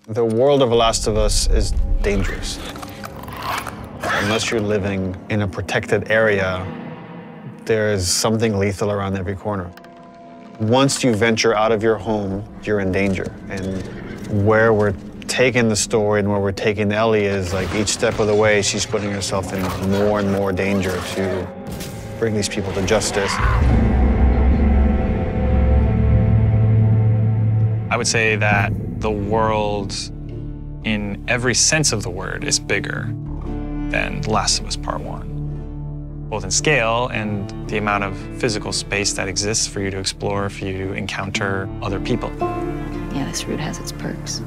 The world of The Last of Us is dangerous. Unless you're living in a protected area, there is something lethal around every corner. Once you venture out of your home, you're in danger. And where we're taking the story and where we're taking Ellie is like each step of the way, she's putting herself in more and more danger to bring these people to justice. I would say that the world, in every sense of the word, is bigger than The Last of Us Part 1. Both in scale and the amount of physical space that exists for you to explore, for you to encounter other people. Yeah, this route has its perks.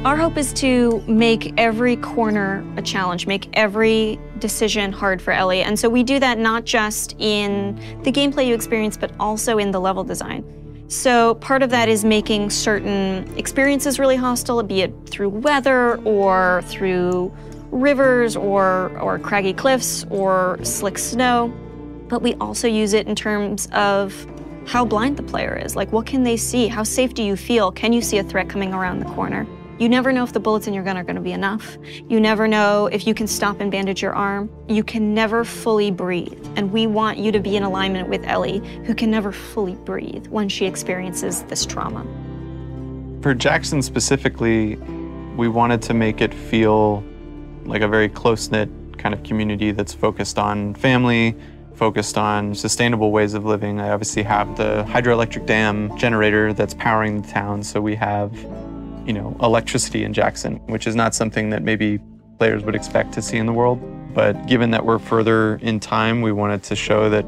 Our hope is to make every corner a challenge, make every decision hard for Ellie. And so we do that not just in the gameplay you experience, but also in the level design. So part of that is making certain experiences really hostile, be it through weather or through rivers or craggy cliffs or slick snow. But we also use it in terms of how blind the player is. Like, what can they see? How safe do you feel? Can you see a threat coming around the corner? You never know if the bullets in your gun are gonna be enough. You never know if you can stop and bandage your arm. You can never fully breathe. And we want you to be in alignment with Ellie, who can never fully breathe when she experiences this trauma. For Jackson specifically, we wanted to make it feel like a very close-knit kind of community that's focused on family, focused on sustainable ways of living. I obviously have the hydroelectric dam generator that's powering the town, so we have, you know, electricity in Jackson, which is not something that maybe players would expect to see in the world. But given that we're further in time, we wanted to show that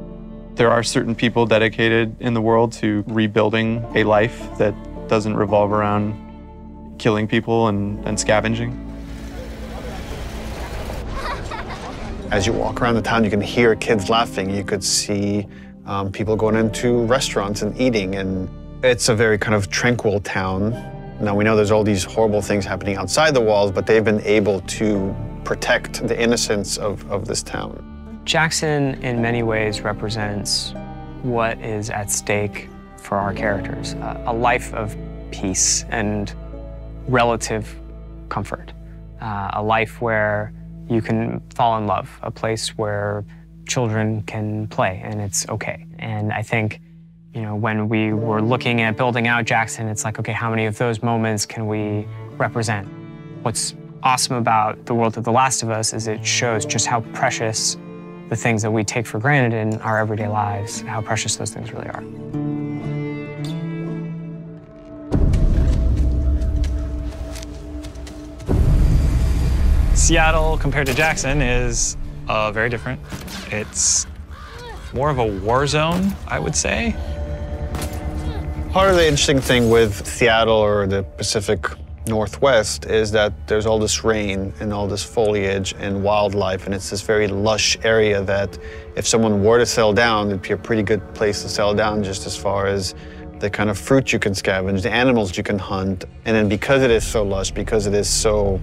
there are certain people dedicated in the world to rebuilding a life that doesn't revolve around killing people and scavenging. As you walk around the town, you can hear kids laughing. You could see people going into restaurants and eating. And it's a very kind of tranquil town. Now, we know there's all these horrible things happening outside the walls, but they've been able to protect the innocence of this town. Jackson, in many ways, represents what is at stake for our characters. A life of peace and relative comfort. A life where you can fall in love. A place where children can play and it's okay. And I think, you know, when we were looking at building out Jackson, it's like, okay, how many of those moments can we represent? What's awesome about the world of The Last of Us is it shows just how precious the things that we take for granted in our everyday lives, how precious those things really are. Seattle, compared to Jackson, is very different. It's more of a war zone, I would say. Part of the interesting thing with Seattle or the Pacific Northwest is that there's all this rain and all this foliage and wildlife, and it's this very lush area that if someone were to settle down, it'd be a pretty good place to settle down just as far as the kind of fruit you can scavenge, the animals you can hunt. And then because it is so lush, because it is so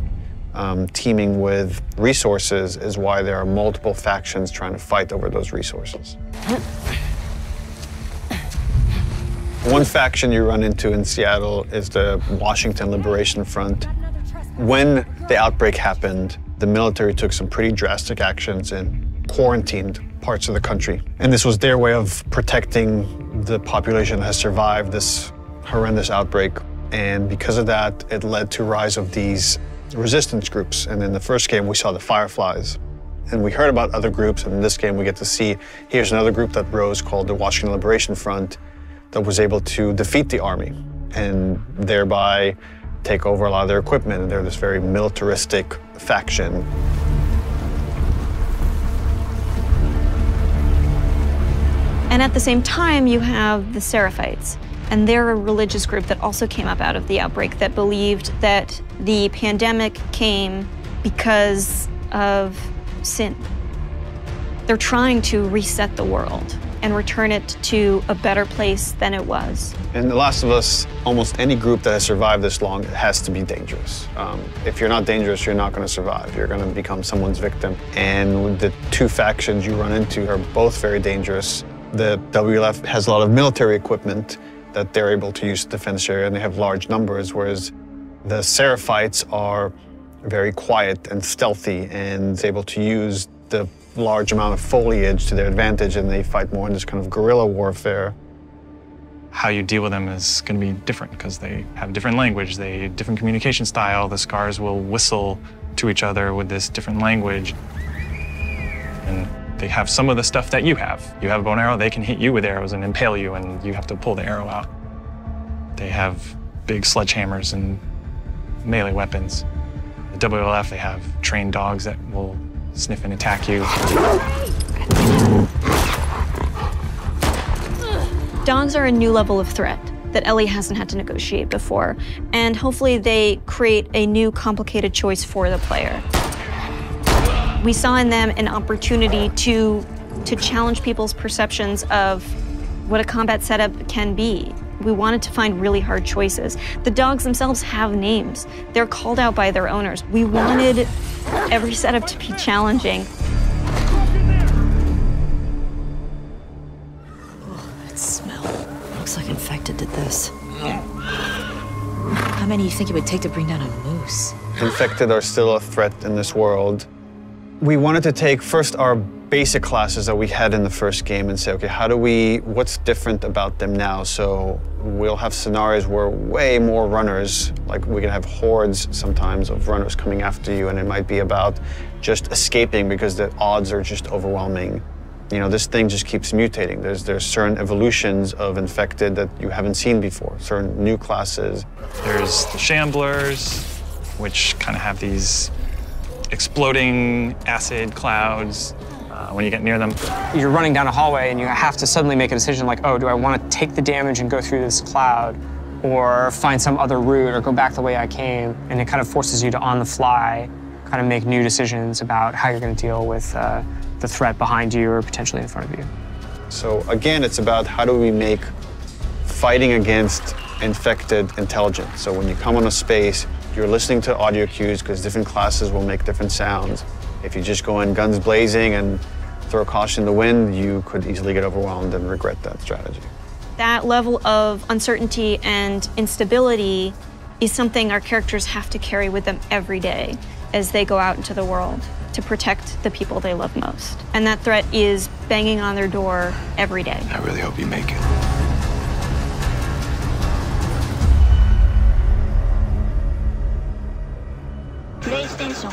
teeming with resources, is why there are multiple factions trying to fight over those resources. One faction you run into in Seattle is the Washington Liberation Front. When the outbreak happened, the military took some pretty drastic actions and quarantined parts of the country. And this was their way of protecting the population that has survived this horrendous outbreak. And because of that, it led to rise of these resistance groups. And in the first game, we saw the Fireflies. And we heard about other groups, and in this game, we get to see, here's another group that rose called the Washington Liberation Front that was able to defeat the army and thereby take over a lot of their equipment. And they're this very militaristic faction. And at the same time, you have the Seraphites. And they're a religious group that also came up out of the outbreak that believed that the pandemic came because of sin. They're trying to reset the world and return it to a better place than it was. In The Last of Us, almost any group that has survived this long has to be dangerous. If you're not dangerous, you're not going to survive. You're going to become someone's victim. And the two factions you run into are both very dangerous. The WLF has a lot of military equipment, that they're able to use defense area, and they have large numbers, whereas the Seraphites are very quiet and stealthy and able to use the large amount of foliage to their advantage, and they fight more in this kind of guerrilla warfare. How you deal with them is going to be different because they have different language, they different communication style. The scars will whistle to each other with this different language. And they have some of the stuff that you have. You have a bow and arrow, they can hit you with arrows and impale you, and you have to pull the arrow out. They have big sledgehammers and melee weapons. The WLF, they have trained dogs that will sniff and attack you. Dogs are a new level of threat that Ellie hasn't had to negotiate before, and hopefully they create a new complicated choice for the player. We saw in them an opportunity to challenge people's perceptions of what a combat setup can be. We wanted to find really hard choices. The dogs themselves have names. They're called out by their owners. We wanted every setup to be challenging. Oh, that smell. Looks like infected did this. How many do you think it would take to bring down a moose? Infected are still a threat in this world. We wanted to take first our basic classes that we had in the first game and say, okay, what's different about them now? So we'll have scenarios where way more runners, like we can have hordes sometimes of runners coming after you, and it might be about just escaping because the odds are just overwhelming. You know, this thing just keeps mutating. There's certain evolutions of infected that you haven't seen before, certain new classes. There's the Shamblers, which kind of have these exploding acid clouds when you get near them. You're running down a hallway and you have to suddenly make a decision like, oh, do I want to take the damage and go through this cloud or find some other route or go back the way I came? And it kind of forces you to, on the fly, kind of make new decisions about how you're going to deal with the threat behind you or potentially in front of you. So again, it's about how do we make fighting against infected intelligent. So when you come on a space, you're listening to audio cues because different classes will make different sounds. If you just go in guns blazing and throw caution in the wind, you could easily get overwhelmed and regret that strategy. That level of uncertainty and instability is something our characters have to carry with them every day as they go out into the world to protect the people they love most. And that threat is banging on their door every day. I really hope you make it. PlayStation